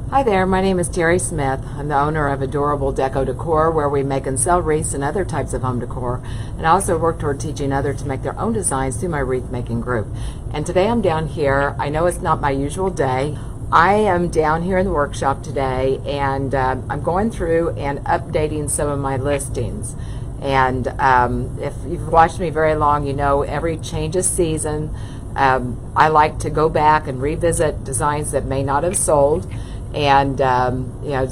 Hi there, my name is Teri Smith. I'm the owner of Adorable Deco Decor, where we make and sell wreaths and other types of home decor. And I also work toward teaching others to make their own designs through my wreath making group. And today I'm down here. I know it's not my usual day. I am down here in the workshop today, and I'm going through and updating some of my listings. And if you've watched me very long, you know every change of season, I like to go back and revisit designs that may not have sold. And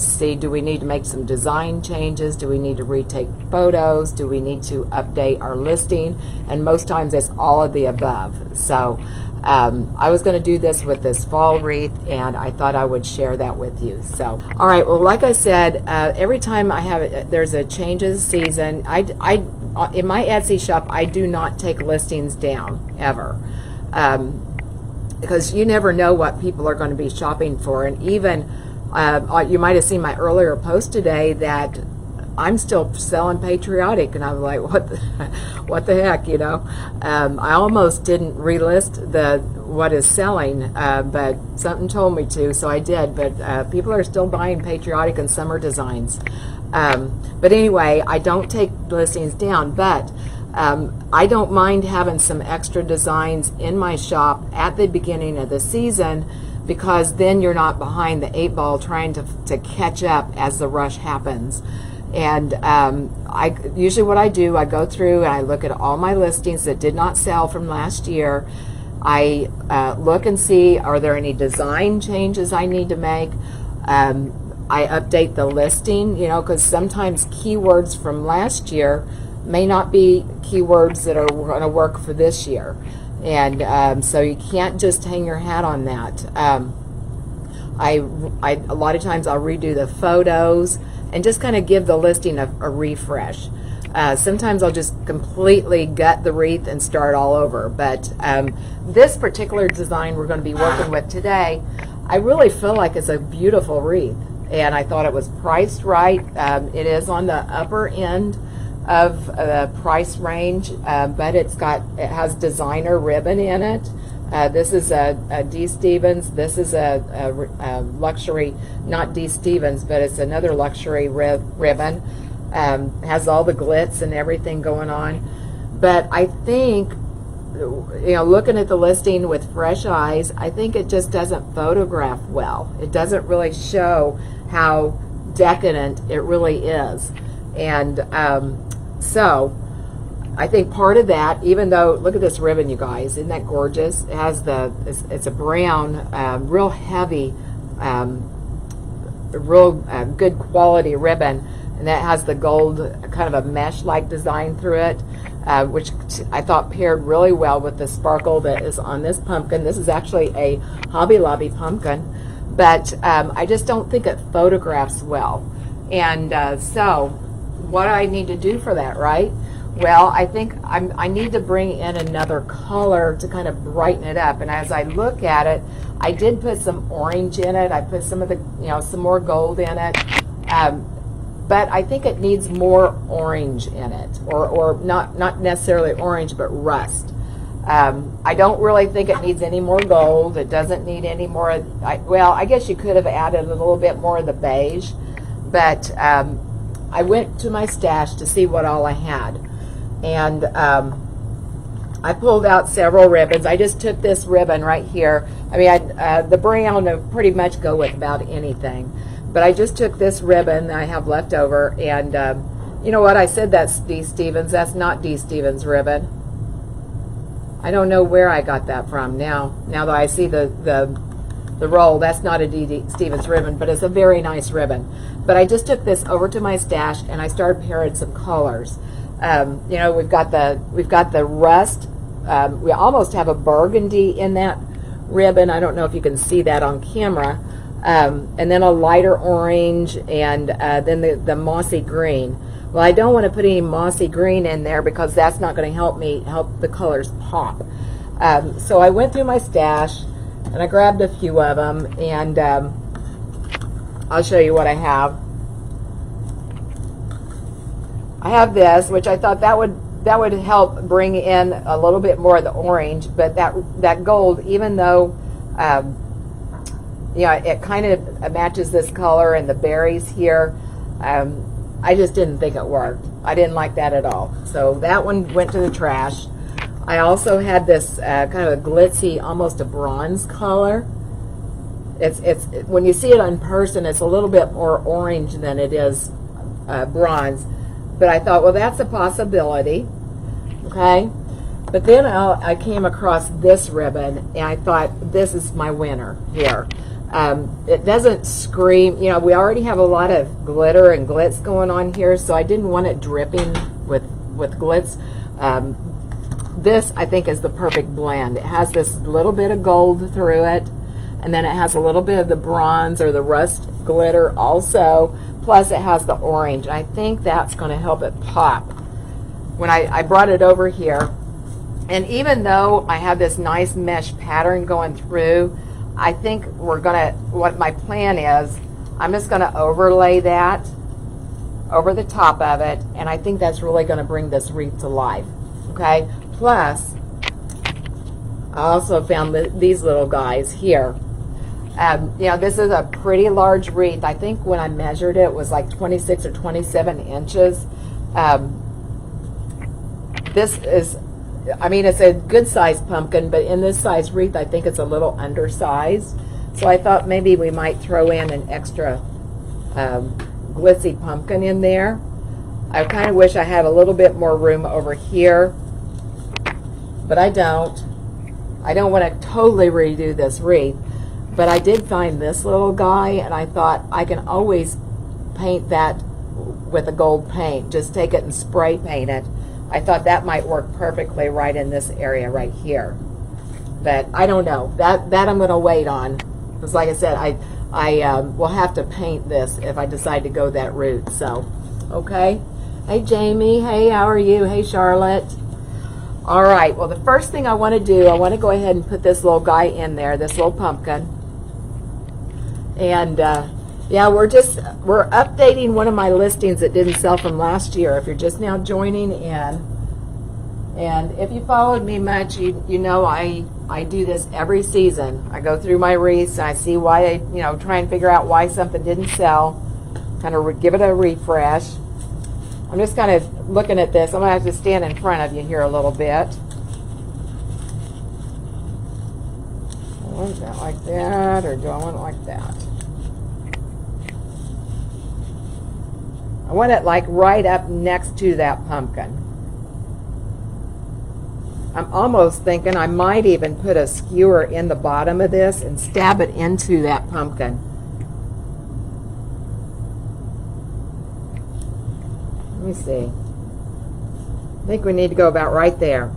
see, do we need to make some design changes? Do we need to retake photos? Do we need to update our listing? And most times it's all of the above. So I was going to do this with this fall wreath, and I thought I would share that with you. So, all right, well, like I said, every time there's a change of season, in my Etsy shop, I do not take listings down, ever. Because you never know what people are going to be shopping for. And even you might have seen my earlier post today that I'm still selling patriotic, and I'm like, what the heck, you know? I almost didn't relist what is selling, but something told me to, so I did. But people are still buying patriotic and summer designs. But anyway, I don't take listings down, but I don't mind having some extra designs in my shop at the beginning of the season, because then you're not behind the 8 ball trying to catch up as the rush happens. And usually what I do, I go through and I look at all my listings that did not sell from last year. I look and see, are there any design changes I need to make? I update the listing, because sometimes keywords from last year may not be keywords that are going to work for this year. And so you can't just hang your hat on that. A lot of times I'll redo the photos and just kind of give the listing a refresh. Sometimes I'll just completely gut the wreath and start all over. But this particular design we're going to be working with today, I really feel like it's a beautiful wreath. And I thought it was priced right. It is on the upper end of the price range, but it has designer ribbon in it. This is a D. Stevens. This is a luxury, not D. Stevens, but it's another luxury ribbon. Has all the glitz and everything going on. But I think, looking at the listing with fresh eyes, I think it just doesn't photograph well. It doesn't really show how decadent it really is. And so I think part of that, even though, look at this ribbon, you guys, isn't that gorgeous? It has it's a brown, real heavy, real good quality ribbon, and that has the gold, kind of a mesh-like design through it, which I thought paired really well with the sparkle that is on this pumpkin. This is actually a Hobby Lobby pumpkin, but I just don't think it photographs well. And so what I need to do for that, right? Well, I think I need to bring in another color to kind of brighten it up. And as I look at it, I did put some orange in it. I put some of the, some more gold in it. But I think it needs more orange in it, or not necessarily orange, but rust. I don't really think it needs any more gold. It doesn't need any more. I guess you could have added a little bit more of the beige, but I went to my stash to see what all I had, and I pulled out several ribbons. I just took this ribbon right here. I mean, the brown will pretty much go with about anything, but I just took this ribbon that I have left over, and you know what? I said that's D. Stevens. That's not D. Stevens ribbon. I don't know where I got that from. Now that I see the roll, that's not a D. Stevens ribbon, but it's a very nice ribbon. But I just took this over to my stash and I started pairing some colors. We've got the rust. We almost have a burgundy in that ribbon. I don't know if you can see that on camera. And then a lighter orange, and then the mossy green. Well, I don't want to put any mossy green in there because that's not going to help the colors pop. So I went through my stash and I grabbed a few of them, and I'll show you what I have. I have this, which I thought that would help bring in a little bit more of the orange, but that gold, even though it kind of matches this color and the berries here. I just didn't think it worked. I didn't like that at all. So that one went to the trash. I also had this kind of a glitzy, almost a bronze color. It's when you see it in person, it's a little bit more orange than it is bronze. But I thought, well, that's a possibility. Okay. But then I came across this ribbon, and I thought, this is my winner here. It doesn't scream, we already have a lot of glitter and glitz going on here, so I didn't want it dripping with glitz. This, I think, is the perfect blend. It has this little bit of gold through it, and then it has a little bit of the bronze or the rust glitter also, plus it has the orange. I think that's going to help it pop. When I brought it over here, and even though I have this nice mesh pattern going through, I think what my plan is, I'm just going to overlay that over the top of it, and I think that's really going to bring this wreath to life. Okay? Plus, I also found these little guys here. This is a pretty large wreath. I think when I measured it was like 26 or 27 inches. This is, it's a good sized pumpkin, but in this size wreath, I think it's a little undersized. So I thought maybe we might throw in an extra glitzy pumpkin in there. I kind of wish I had a little bit more room over here, but I don't. I don't want to totally redo this wreath, but I did find this little guy, and I thought I can always paint that with a gold paint. Just take it and spray paint it. I thought that might work perfectly right in this area right here. But I don't know. That I'm going to wait on. Because like I said, I will have to paint this if I decide to go that route. So, okay. Hey, Jamie. Hey, how are you? Hey, Charlotte. All right. Well, the first thing I want to do, I want to go ahead and put this little guy in there, this little pumpkin. And yeah, we're updating one of my listings that didn't sell from last year. If you're just now joining in, and if you followed me much, you know I do this every season. I go through my wreaths, and I see why try and figure out why something didn't sell, kind of give it a refresh. I'm just kind of looking at this. I'm going to have to stand in front of you here a little bit. I want that like that, or do I want it like that? I want it like right up next to that pumpkin. I'm almost thinking I might even put a skewer in the bottom of this and stab it into that pumpkin. Let me see. I think we need to go about right there.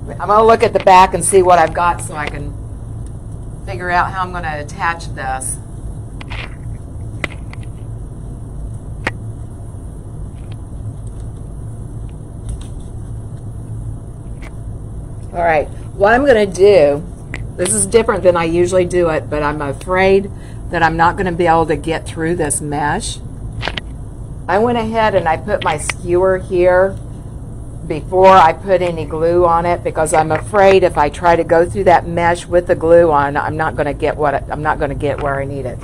I'm going to look at the back and see what I've got so I can figure out how I'm going to attach this. All right, what I'm going to do, this is different than I usually do it, but I'm afraid that I'm not going to be able to get through this mesh. I went ahead and I put my skewer here before I put any glue on it, because I'm afraid if I try to go through that mesh with the glue on, I'm not going to get where I need it.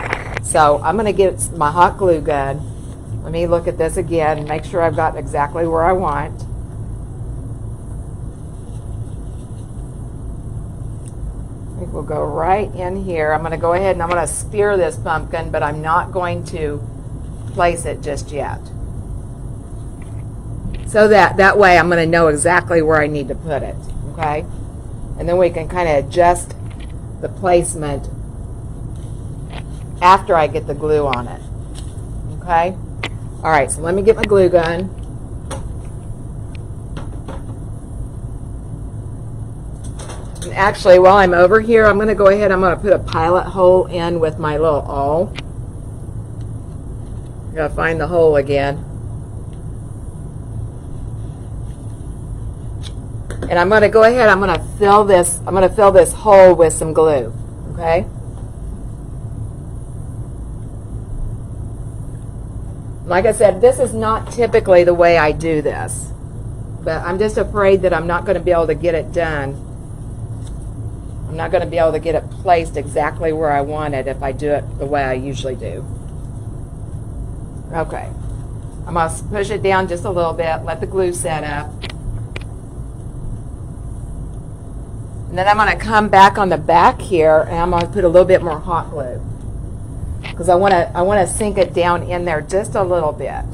So I'm going to get my hot glue gun. Let me look at this again and make sure I've got exactly where I want. I think we'll go right in here. I'm going to go ahead and I'm going to spear this pumpkin, but I'm not going to place it just yet. So that way I'm going to know exactly where I need to put it, okay? And then we can kind of adjust the placement after I get the glue on it, okay? All right, so let me get my glue gun. And actually, while I'm over here, I'm going to go ahead, I'm going to put a pilot hole in with my little awl. I got to find the hole again. And I'm going to go ahead, I'm going to fill this hole with some glue, okay? Like I said, this is not typically the way I do this, but I'm just afraid that I'm not going to be able to get it done. I'm not going to be able to get it placed exactly where I want it if I do it the way I usually do. Okay. I'm going to push it down just a little bit, let the glue set up. And then I'm going to come back on the back here and I'm going to put a little bit more hot glue. Because I want to sink it down in there just a little bit.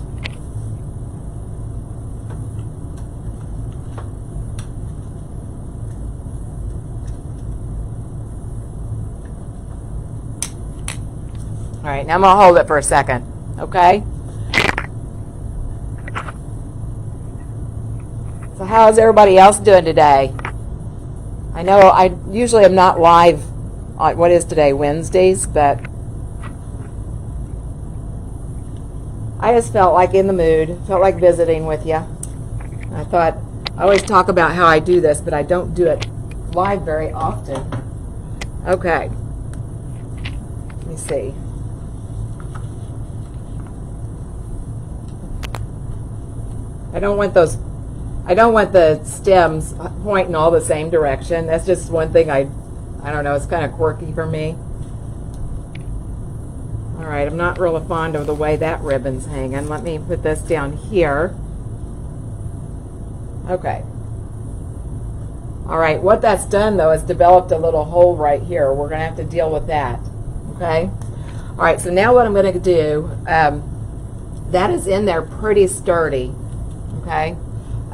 All right, now I'm going to hold it for a second, okay? So how's everybody else doing today? I know I usually am not live on, what is today, Wednesdays, but I just felt like in the mood, felt like visiting with you. I thought, I always talk about how I do this, but I don't do it live very often. Okay, let me see. I don't want the stems pointing all the same direction. That's just one thing I don't know, it's kind of quirky for me. All right, I'm not really fond of the way that ribbon's hanging. Let me put this down here. Okay. All right, what that's done though is developed a little hole right here. We're gonna have to deal with that, okay? All right, so now what I'm gonna do, that is in there pretty sturdy, okay?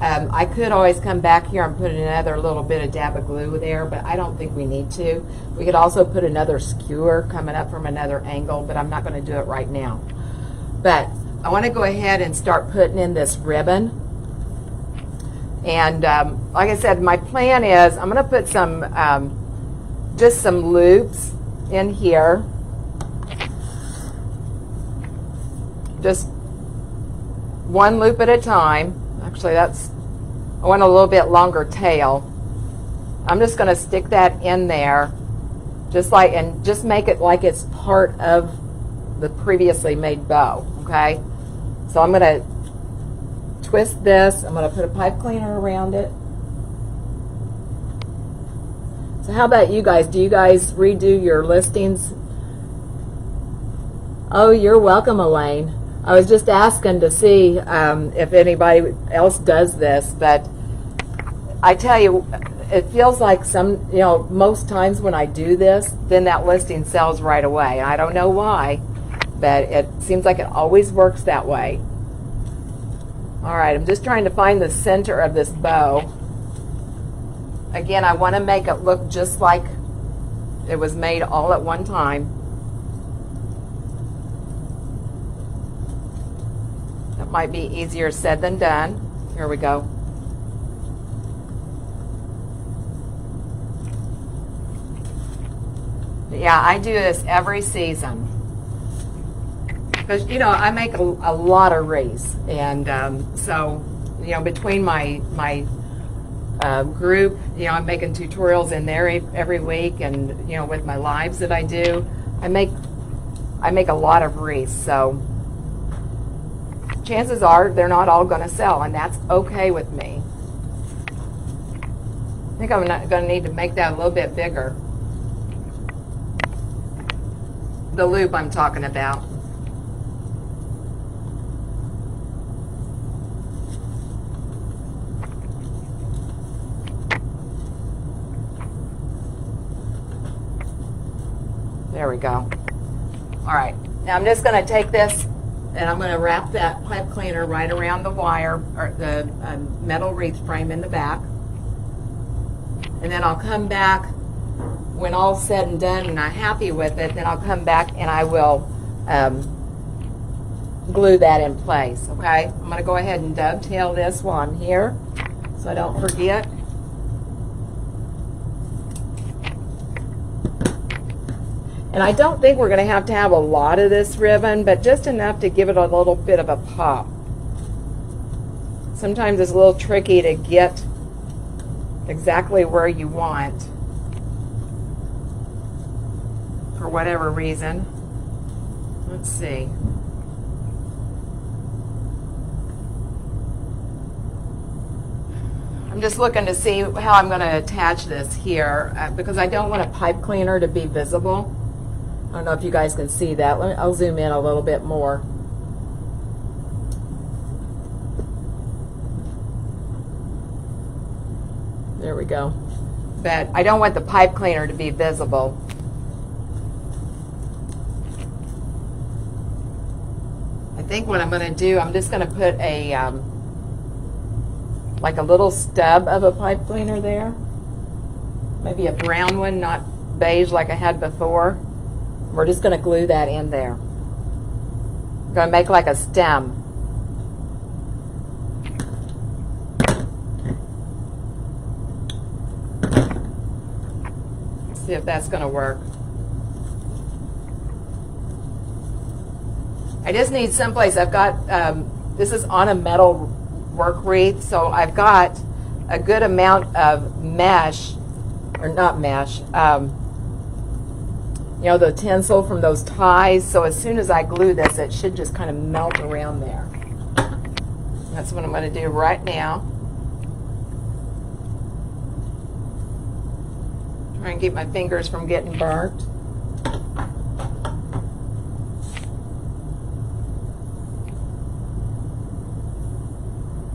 I could always come back here and put another little bit of dab of glue there, but I don't think we need to. We could also put another skewer coming up from another angle, but I'm not going to do it right now. But I want to go ahead and start putting in this ribbon. And like I said, my plan is I'm going to put some, just some loops in here. Just one loop at a time. Actually, I want a little bit longer tail. I'm just going to stick that in there, and just make it like it's part of the previously made bow, okay? So I'm going to twist this. I'm going to put a pipe cleaner around it. So how about you guys? Do you guys redo your listings? Oh, you're welcome, Elaine. I was just asking to see if anybody else does this, but I tell you, it feels like most times when I do this, then that listing sells right away. I don't know why, but it seems like it always works that way. All right, I'm just trying to find the center of this bow. Again, I want to make it look just like it was made all at one time. That might be easier said than done. Here we go. But yeah, I do this every season. Because, I make a lot of wreaths. And so, between my group, I'm making tutorials in there every week. And, with my lives that I do, I make a lot of wreaths. So chances are they're not all going to sell, and that's okay with me. I think I'm not going to need to make that a little bit bigger. The loop I'm talking about. There we go. All right, now I'm just going to take this and I'm going to wrap that pipe cleaner right around the wire, or the metal wreath frame in the back. And then I'll come back when all's said and done and I'm happy with it, then I'll come back and I will glue that in place, okay? I'm going to go ahead and dovetail this while I'm here so I don't forget. And I don't think we're going to have a lot of this ribbon, but just enough to give it a little bit of a pop. Sometimes it's a little tricky to get exactly where you want for whatever reason. Let's see. I'm just looking to see how I'm going to attach this here because I don't want a pipe cleaner to be visible. I don't know if you guys can see that. I'll zoom in a little bit more. There we go. But I don't want the pipe cleaner to be visible. I think what I'm going to do, I'm just going to put a like a little stub of a pipe cleaner there. Maybe a brown one, not beige like I had before. We're just going to glue that in there. I'm going to make like a stem. See if that's going to work. I just need someplace. I've got, this is on a metal work wreath, so I've got a good amount of mesh, or not mesh, you know, the tinsel from those ties. So as soon as I glue this, it should just kind of melt around there. That's what I'm going to do right now. Try and keep my fingers from getting burnt.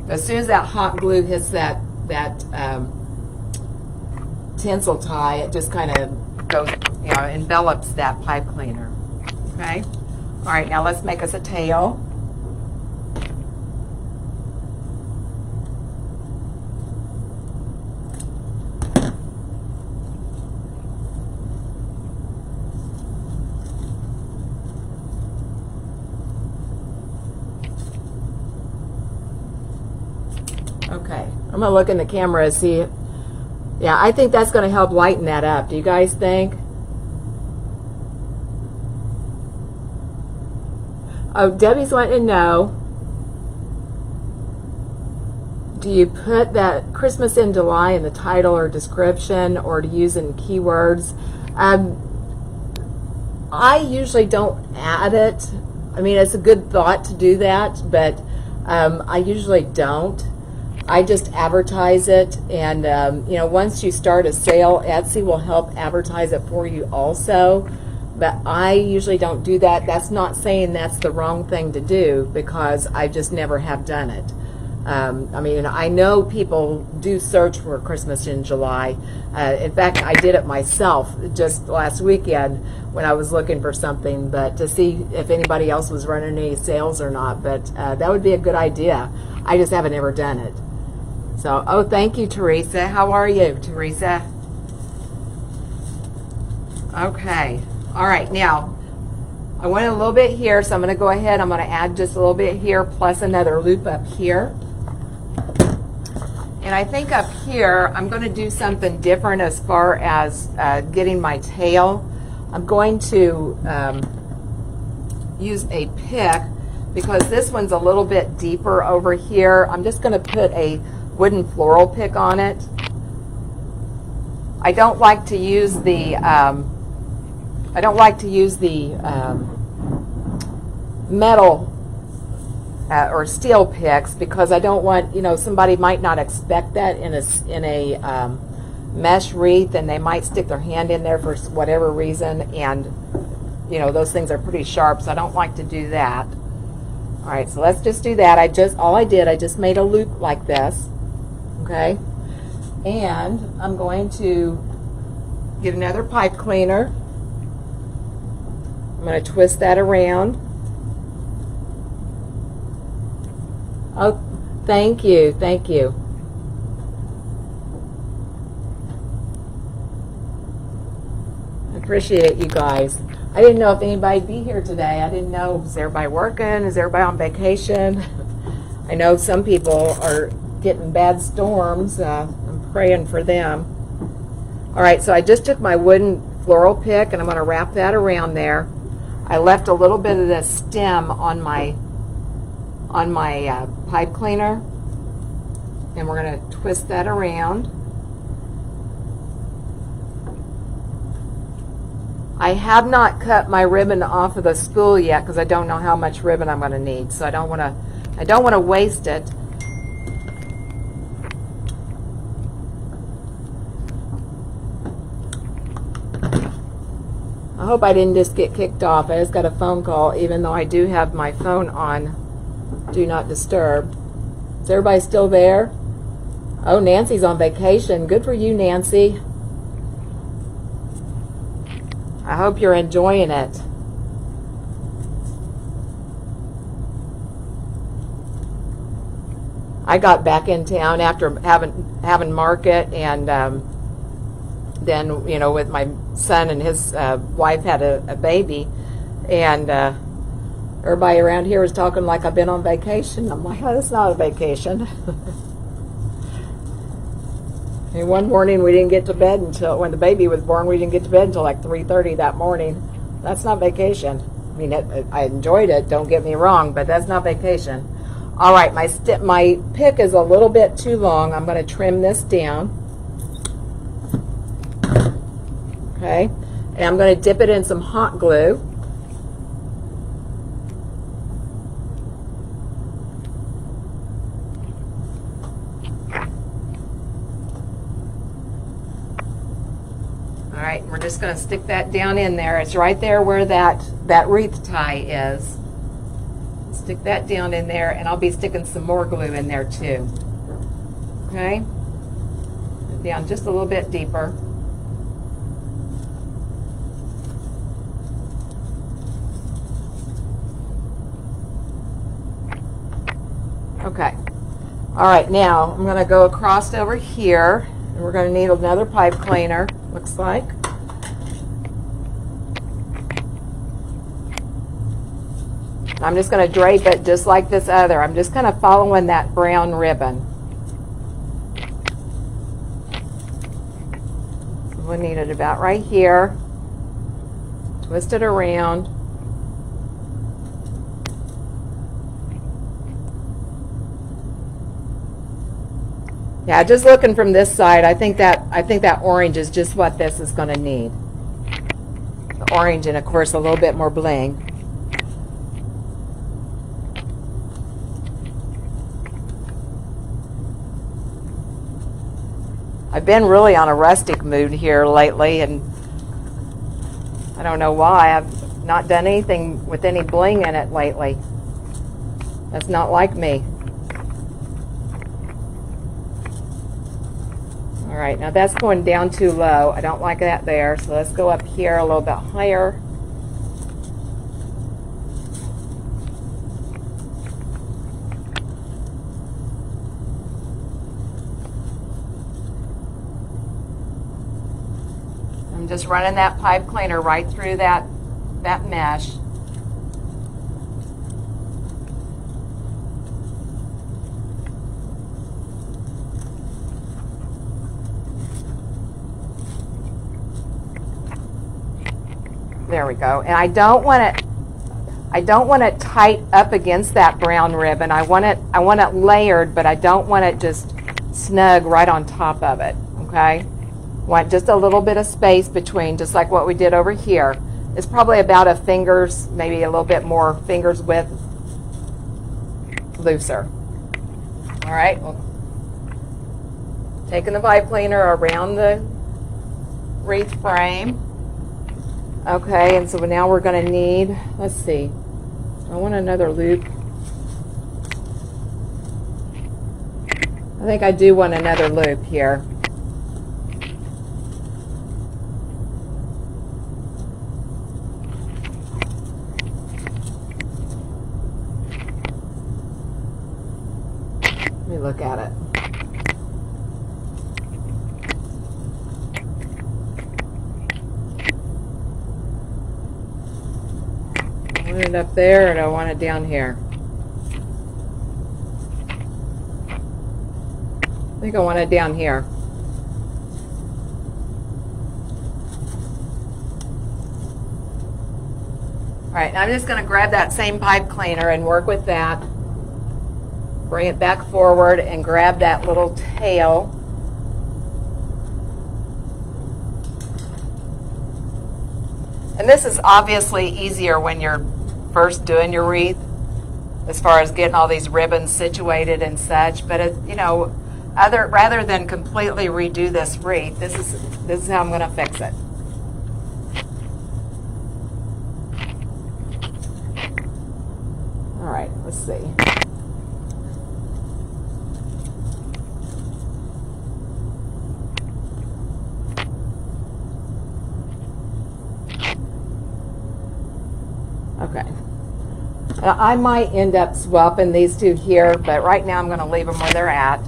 As soon as that hot glue hits that tinsel tie, it just kind of goes, you know, envelops that pipe cleaner. Okay. All right. Now let's make us a tail. Okay, I'm gonna look in the camera and see. Yeah, I think that's gonna help lighten that up. Do you guys think? Oh, Debbie's wanting to know, do you put that Christmas in July in the title or description, or to use in keywords? I usually don't add it. I mean, it's a good thought to do that, but I usually don't. I just advertise it, and you know, once you start a sale, Etsy will help advertise it for you also. But I usually don't do that. That's not saying that's the wrong thing to do, because I just never have done it. I mean, I know people do search for Christmas in July. In fact, I did it myself just last weekend when I was looking for something, but to see if anybody else was running any sales or not. But that would be a good idea. I just haven't ever done it. So, oh, thank you, Teresa. How are you, Teresa? Okay. All right. Now, I want a little bit here, so I'm going to go ahead. I'm going to add just a little bit here, plus another loop up here. And I think up here, I'm going to do something different as far as getting my tail. I'm going to use a pick, because this one's a little bit deeper over here. I'm just going to put a wooden floral pick on it. I don't like to use the metal or steel picks, because I don't want, you know, somebody might not expect that in a mesh wreath, and they might stick their hand in there for whatever reason, and you know, those things are pretty sharp, so I don't like to do that. All right, so let's just do that. I just made a loop like this. Okay, and I'm going to get another pipe cleaner. I'm going to twist that around. Oh, thank you, thank you. I appreciate you guys. I didn't know if anybody'd be here today. I didn't know, is everybody working? Is everybody on vacation? I know some people are getting bad storms. I'm praying for them. All right, so I just took my wooden floral pick, and I'm going to wrap that around there. I left a little bit of this stem on my pipe cleaner, and we're going to twist that around. I have not cut my ribbon off of the spool yet, because I don't know how much ribbon I'm going to need, so I don't want to waste it. hope I didn't just get kicked off. I just got a phone call, even though I do have my phone on Do Not Disturb. Is everybody still there? Oh, Nancy's on vacation. Good for you, Nancy. I hope you're enjoying it. I got back in town after having market, and then, you know, with my son and his wife had a baby, and everybody around here was talking like I've been on vacation. I'm like, oh, that's not a vacation. And one morning we didn't get to bed until, when the baby was born, we didn't get to bed until like 3:30 that morning. That's not vacation. I mean, I enjoyed it, don't get me wrong, but that's not vacation. All right, my pick is a little bit too long. I'm going to trim this down. Okay, and I'm going to dip it in some hot glue. All right, we're just going to stick that down in there. It's right there where that wreath tie is. Stick that down in there, and I'll be sticking some more glue in there too. Okay? Down just a little bit deeper. Okay. All right, now I'm going to go across over here, and we're going to need another pipe cleaner, looks like. I'm just going to drape it just like this other. I'm just kind of following that brown ribbon. We'll need it about right here. Twist it around. Yeah, just looking from this side, I think that orange is just what this is going to need. The orange, and of course a little bit more bling. I've been really on a rustic mood here lately, and I don't know why. I've not done anything with any bling in it lately. That's not like me. All right, now that's going down too low. I don't like that there, so let's go up here a little bit higher. Just running that pipe cleaner right through that mesh. There we go. And I don't want it tight up against that brown ribbon. I want it layered, but I don't want it just snug right on top of it. Okay? Want just a little bit of space between, just like what we did over here. It's probably about a finger's, maybe a little bit more finger's width looser. All right, well, taking the pipe cleaner around the wreath frame. Okay, and so now we're going to need, let's see, I want another loop. I think I do want another loop here. Look at it. I want it up there, and I want it down here. I think I want it down here. All right, now I'm just going to grab that same pipe cleaner and work with that. Bring it back forward and grab that little tail. And this is obviously easier when you're first doing your wreath, as far as getting all these ribbons situated and such. But you know, rather than completely redo this wreath, this is how I'm going to fix it. Let's see. Okay. I might end up swapping these two here, but right now I'm going to leave them where they're at.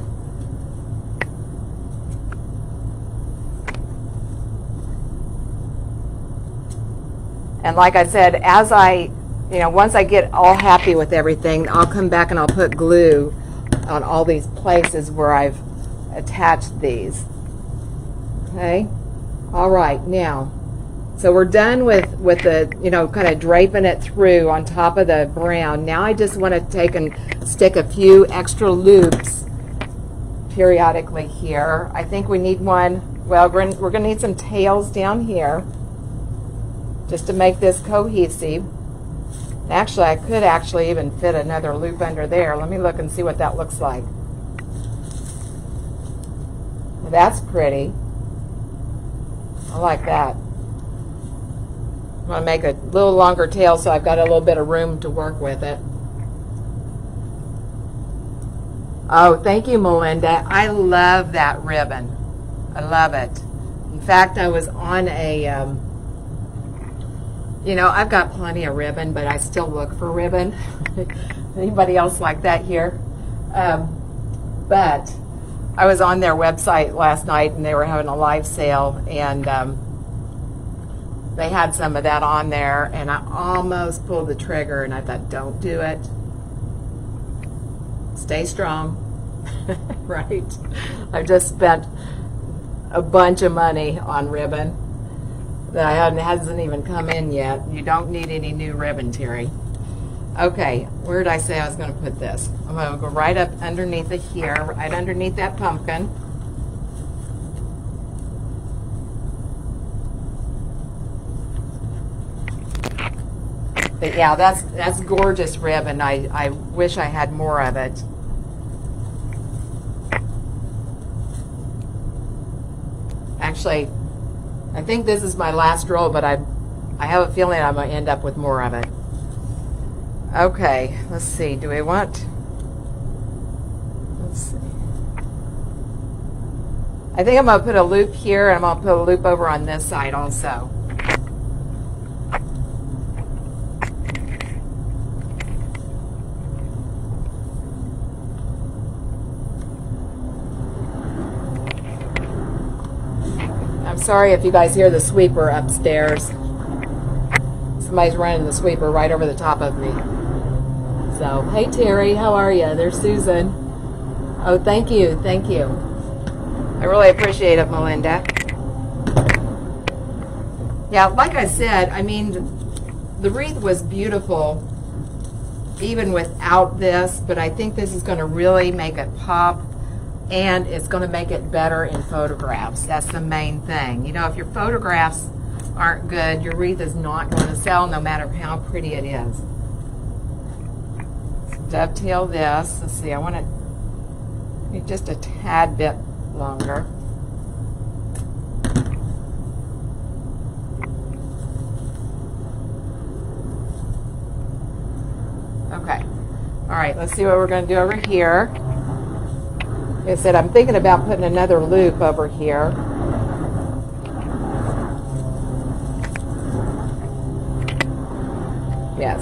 And like I said, as once I get all happy with everything, I'll come back and I'll put glue on all these places where I've attached these. Okay? All right, now, so we're done with the, kind of draping it through on top of the brown. Now I just want to take and stick a few extra loops periodically here. I think we need one, well, we're going to need some tails down here just to make this cohesive. Actually, I could actually even fit another loop under there. Let me look and see what that looks like. Well, that's pretty. I like that. I'm going to make a little longer tail so I've got a little bit of room to work with it. Oh, thank you, Melinda. I love that ribbon. I love it. In fact, I was on a, I've got plenty of ribbon, but I still look for ribbon. Anybody else like that here? But I was on their website last night, and they were having a live sale, and they had some of that on there, and I almost pulled the trigger, and I thought, don't do it. Stay strong. Right? I've just spent a bunch of money on ribbon that hasn't even come in yet. You don't need any new ribbon, Teri. Okay, where did I say I was going to put this? I'm going to go right up underneath it here, right underneath that pumpkin. But yeah, that's gorgeous ribbon. I wish I had more of it. Actually, I think this is my last roll, but I have a feeling I'm going to end up with more of it. Okay, let's see. Do we want... Let's see. I think I'm going to put a loop here, and I'm going to put a loop over on this side also. Sorry if you guys hear the sweeper upstairs. Somebody's running the sweeper right over the top of me. So, hey Teri, how are you? There's Susan. Oh, thank you, thank you. I really appreciate it, Melinda. Yeah, like I said, I mean, the wreath was beautiful even without this, but I think this is going to really make it pop. And it's going to make it better in photographs. That's the main thing. If your photographs aren't good, your wreath is not going to sell no matter how pretty it is. Let's dovetail this. Let's see, I want it to be just a tad bit longer. Okay. All right, let's see what we're going to do over here. Like I said, I'm thinking about putting another loop over here. Yes.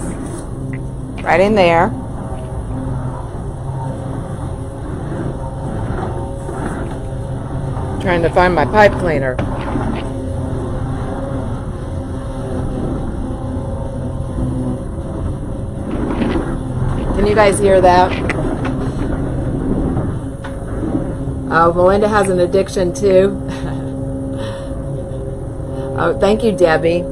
Right in there. Trying to find my pipe cleaner. Can you guys hear that? Oh, Melinda has an addiction too. Oh, thank you, Debbie.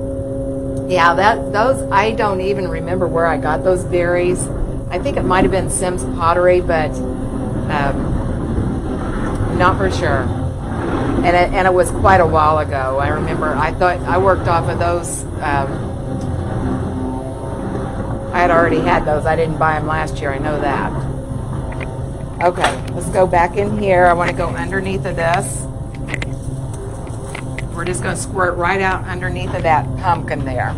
Yeah, those I don't even remember where I got those berries. I think it might have been Sim's Pottery, but not for sure. And it was quite a while ago. I remember. I thought I worked off of those. I had already had those. I didn't buy them last year. I know that. Okay, let's go back in here. I want to go underneath of this. We're just going to squirt right out underneath of that pumpkin there.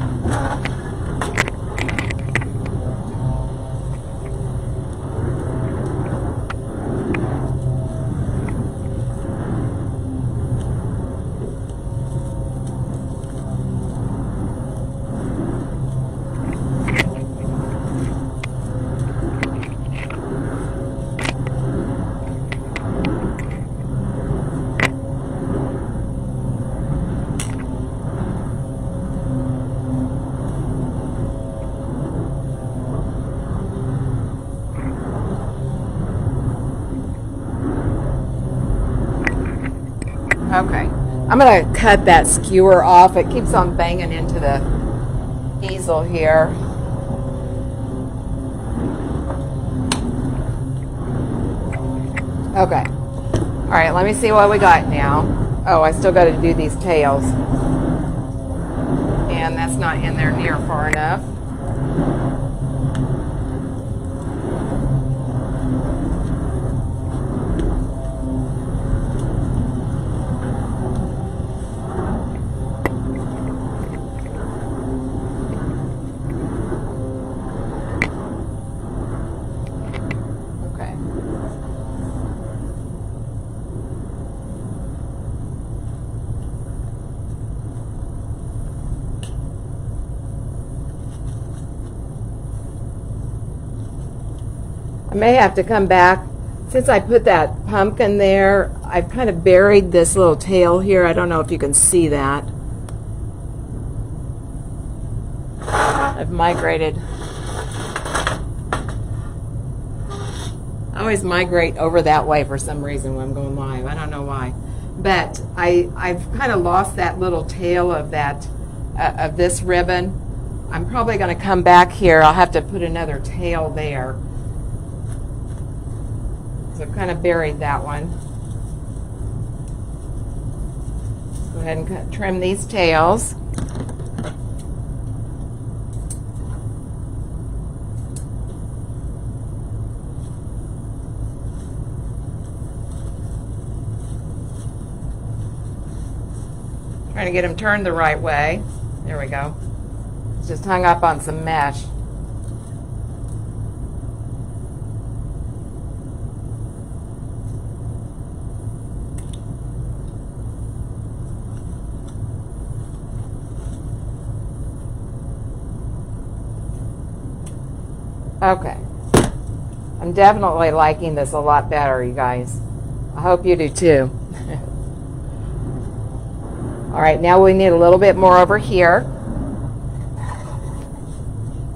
Okay. I'm going to cut that skewer off. It keeps on banging into the easel here. Okay. All right, let me see what we got now. Oh, I still got to do these tails. And that's not in there near far enough. I may have to come back. Since I put that pumpkin there, I've kind of buried this little tail here. I don't know if you can see that. I've migrated. I always migrate over that way for some reason when I'm going live. I don't know why. But I've kind of lost that little tail of that of this ribbon. I'm probably going to come back here. I'll have to put another tail there. So I've kind of buried that one. Go ahead and trim these tails. Trying to get them turned the right way. There we go. It's just hung up on some mesh. Okay. I'm definitely liking this a lot better, you guys. I hope you do too. All right, now we need a little bit more over here.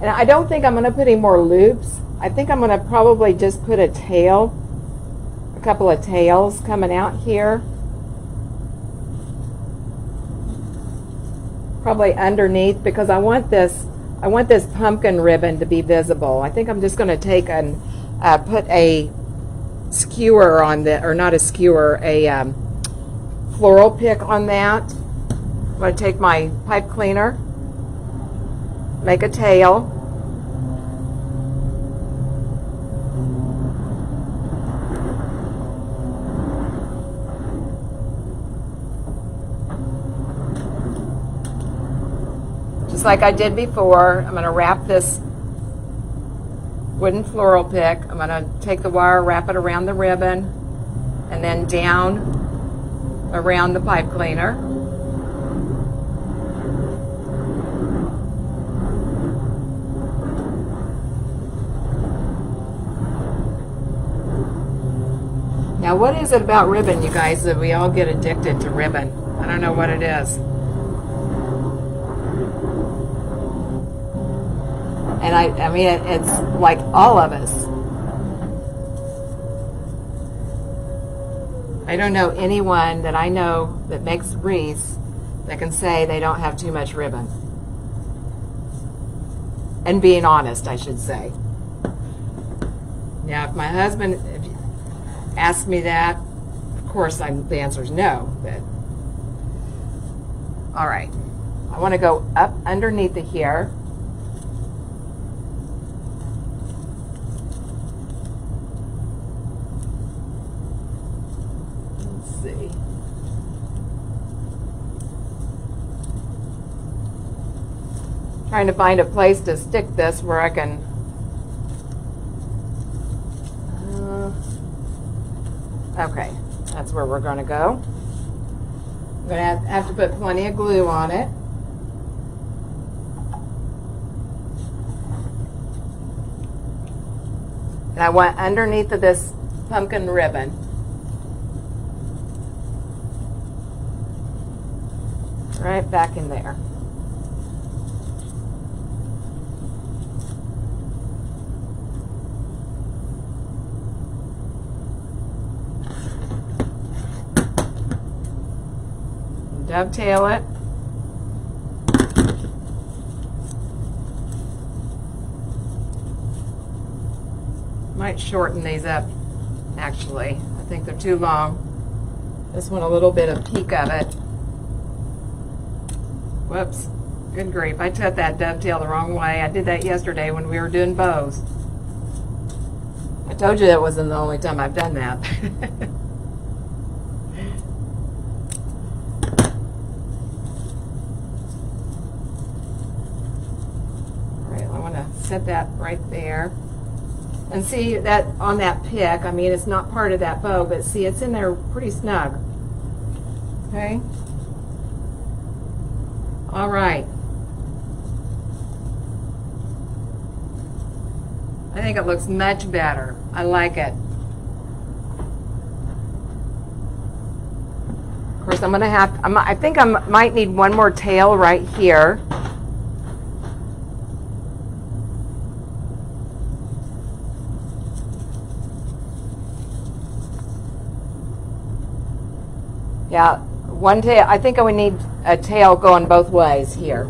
And I don't think I'm going to put any more loops. I think I'm going to probably just put a tail, a couple of tails coming out here. Probably underneath, because I want this pumpkin ribbon to be visible. I think I'm just going to take and put a skewer on the, or not a skewer, a floral pick on that. I'm going to take my pipe cleaner, make a tail. Just like I did before, I'm going to wrap this wooden floral pick. I'm going to take the wire, wrap it around the ribbon, and then down around the pipe cleaner. Now, what is it about ribbon, you guys, that we all get addicted to ribbon? I don't know what it is. And I mean, it's like all of us. I don't know anyone that I know that makes wreaths that can say they don't have too much ribbon. And being honest, I should say. Now, if my husband asks me that, of course, the answer is no. But all right, I want to go up underneath it here. Trying to find a place to stick this where I can okay, that's where we're going to go. I'm going to have to put plenty of glue on it. And I want underneath of this pumpkin ribbon. Right back in there. dovetail it. Might shorten these up, actually. I think they're too long. Just want a little bit of peak of it. Whoops. Good grief. I took that dovetail the wrong way. I did that yesterday when we were doing bows. I told you that wasn't the only time I've done that. Alright, I want to set that right there. And see that on that pick, I mean, it's not part of that bow, but see, it's in there pretty snug. Okay? All right. I think it looks much better. I like it. Of course, I'm going to have, I think I might need one more tail right here. Yeah, one tail. I think I would need a tail going both ways here.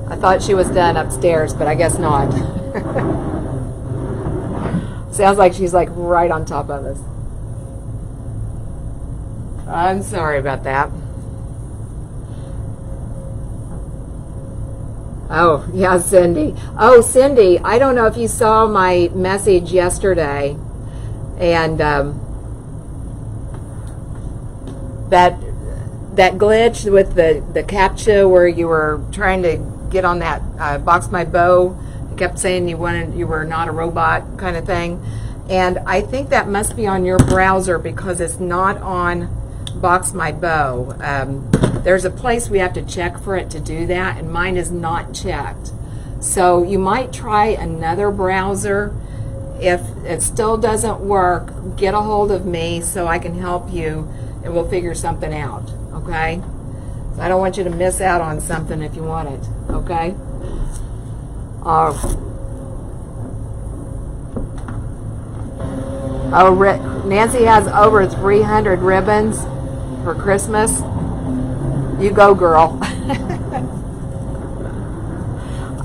I thought she was done upstairs, but I guess not. Sounds like she's like right on top of us. I'm sorry about that. Oh, yeah, Cindy. Oh, Cindy, I don't know if you saw my message yesterday. And that glitch with the CAPTCHA where you were trying to get on that box my bow, you kept saying you were not a robot kind of thing, and I think that must be on your browser because it's not on box my bow. There's a place we have to check for it to do that, and mine is not checked. So you might try another browser. If it still doesn't work, get a hold of me so I can help you and we'll figure something out, okay? So I don't want you to miss out on something if you want it, okay? Nancy has over 300 ribbons for Christmas. You go, girl.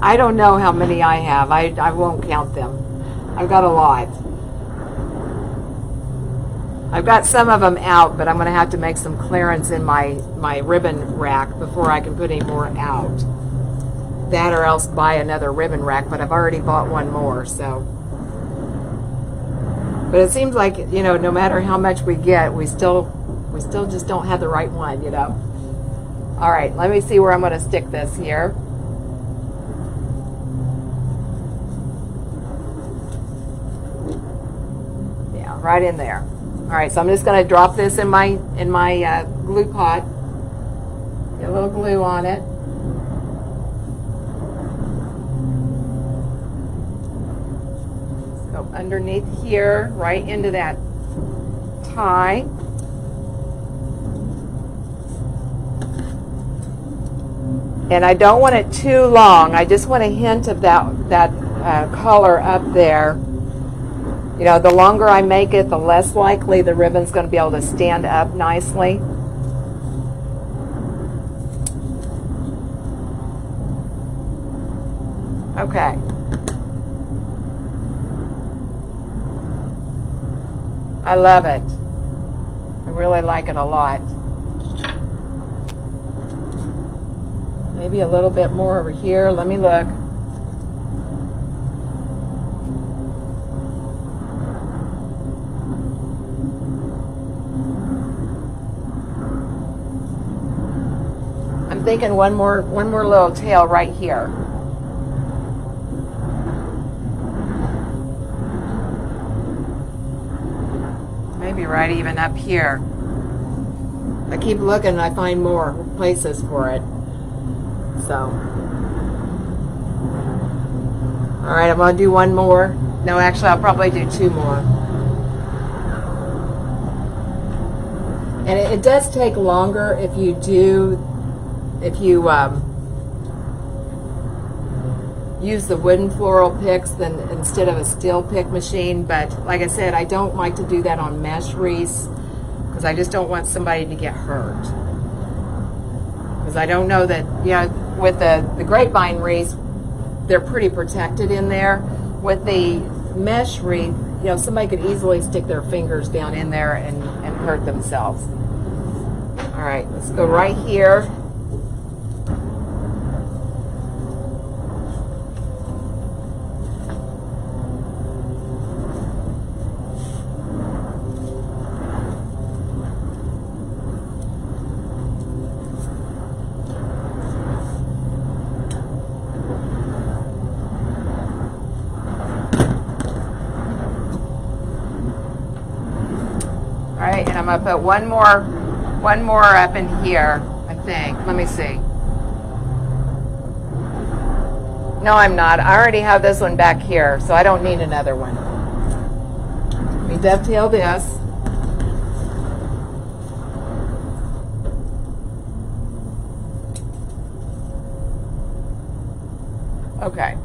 I don't know how many I have. I won't count them. I've got a lot. I've got some of them out, but I'm going to have to make some clearance in my ribbon rack before I can put any more out. That or else buy another ribbon rack, but I've already bought one more, so. But it seems like, you know, no matter how much we get, we still just don't have the right one, you know. All right, let me see where I'm going to stick this here. Right in there. All right, so I'm just going to drop this in my glue pot. Get a little glue on it. Go underneath here, right into that tie. And I don't want it too long. I just want a hint of that color up there. You know, the longer I make it, the less likely the ribbon's going to be able to stand up nicely. Okay. I love it. I really like it a lot. Maybe a little bit more over here. Let me look. I'm thinking one more little tail right here. Maybe right even up here. I keep looking and I find more places for it. So, all right, I'm going to do one more. No, actually, I'll probably do two more. And it does take longer if you use the wooden floral picks instead of a steel pick machine. But like I said, I don't like to do that on mesh wreaths because I just don't want somebody to get hurt. Because I don't know that, you know, with the grapevine wreaths, they're pretty protected in there. With the mesh wreath, you know, somebody could easily stick their fingers down in there and hurt themselves. All right, let's go right here. All right, and I'm gonna put one more up in here, I think. Let me see. No, I'm not. I already have this one back here, so I don't need another one. Let me dovetail this. Okay.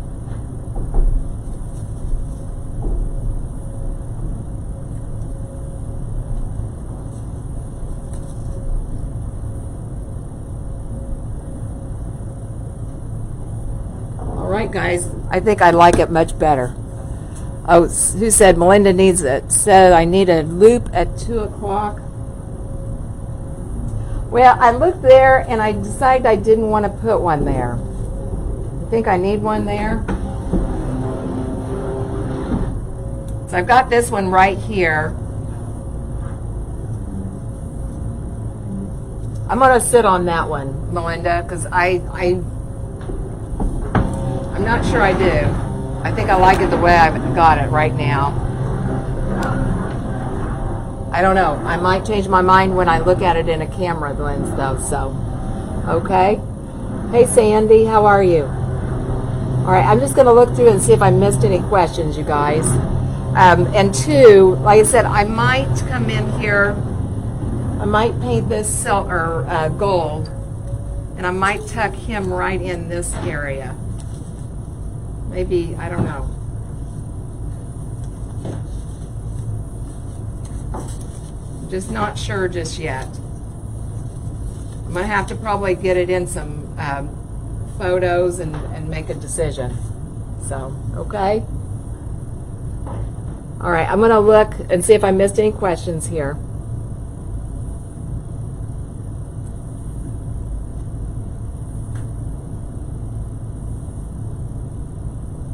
All right, guys, I think I like it much better. Oh, who said Melinda needs it? Said I need a loop at 2 o'clock. Well, I looked there and I decided I didn't want to put one there. I think I need one there. So I've got this one right here. I'm going to sit on that one, Melinda, because I'm not sure I do. I think I like it the way I've got it right now. I don't know. I might change my mind when I look at it in a camera lens, though. So, okay. Hey, Sandy, how are you? All right, I'm just going to look through and see if I missed any questions, you guys. And two, like I said, I might come in here. I might paint this silver, gold, and I might tuck him right in this area. Maybe, I don't know. Just not sure just yet. I'm going to have to probably get it in some photos and make a decision. So, okay. All right, I'm going to look and see if I missed any questions here.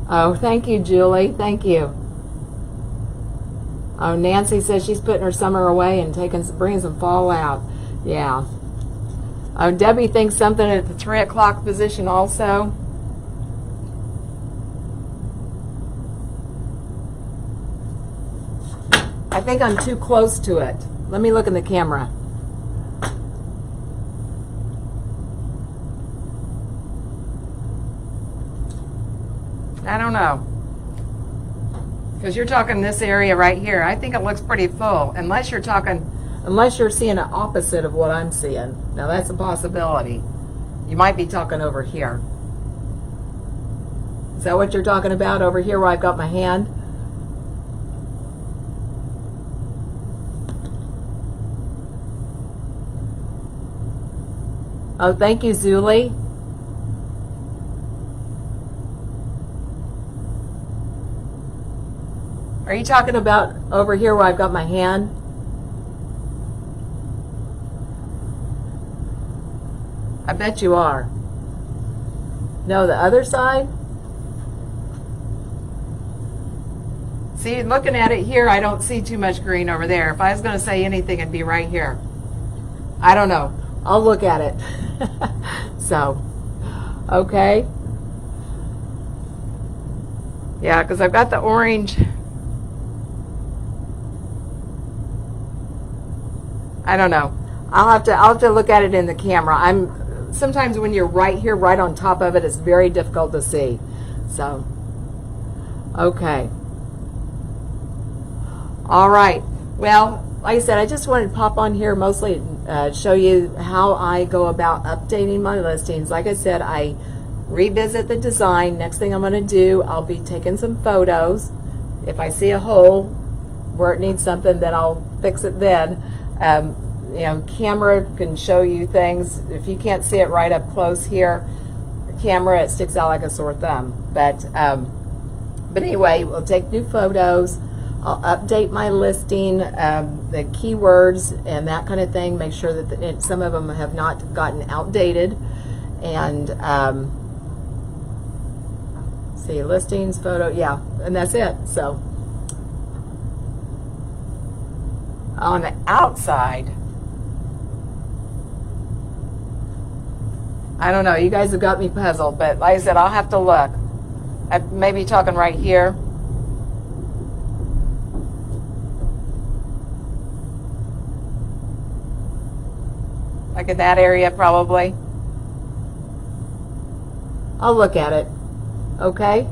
Oh, thank you, Julie. Thank you. Oh, Nancy says she's putting her summer away and bringing some fall out. Yeah. Oh, Debbie thinks something at the 3 o'clock position also. I think I'm too close to it. Let me look in the camera. I don't know. Because you're talking this area right here. I think it looks pretty full. Unless you're seeing an opposite of what I'm seeing. Now that's a possibility. You might be talking over here. Is that what you're talking about over here where I've got my hand? Oh, thank you, Zuli. Are you talking about over here where I've got my hand? I bet you are. No, the other side? See, looking at it here, I don't see too much green over there. If I was going to say anything, it'd be right here. I don't know. I'll look at it. So, okay. Yeah, because I've got the orange. I don't know. I'll have to look at it in the camera. Sometimes when you're right here, right on top of it, it's very difficult to see. So, okay. All right. Well, like I said, I just wanted to pop on here mostly show you how I go about updating my listings. Like I said, I revisit the design. Next thing I'm going to do, I'll be taking some photos. If I see a hole where it needs something, then I'll fix it then. You know, camera can show you things. If you can't see it right up close here, the camera, it sticks out like a sore thumb. But anyway, we'll take new photos. I'll update my listing, the keywords and that kind of thing. Make sure that some of them have not gotten outdated. And see, listings, photo, yeah, and that's it. So on the outside, I don't know, you guys have got me puzzled, but like I said, I'll have to look. I may be talking right here. Like in that area, probably. I'll look at it. Okay?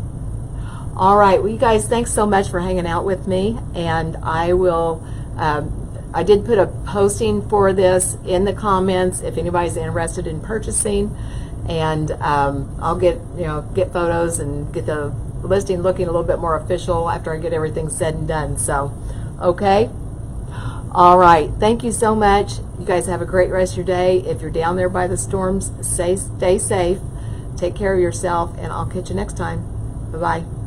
All right. Well, you guys, thanks so much for hanging out with me. And I will, I did put a posting for this in the comments if anybody's interested in purchasing. And I'll get photos and get the listing looking a little bit more official after I get everything said and done. So, okay? All right. Thank you so much. You guys have a great rest of your day. If you're down there by the storms, stay safe. Take care of yourself, and I'll catch you next time. Bye-bye.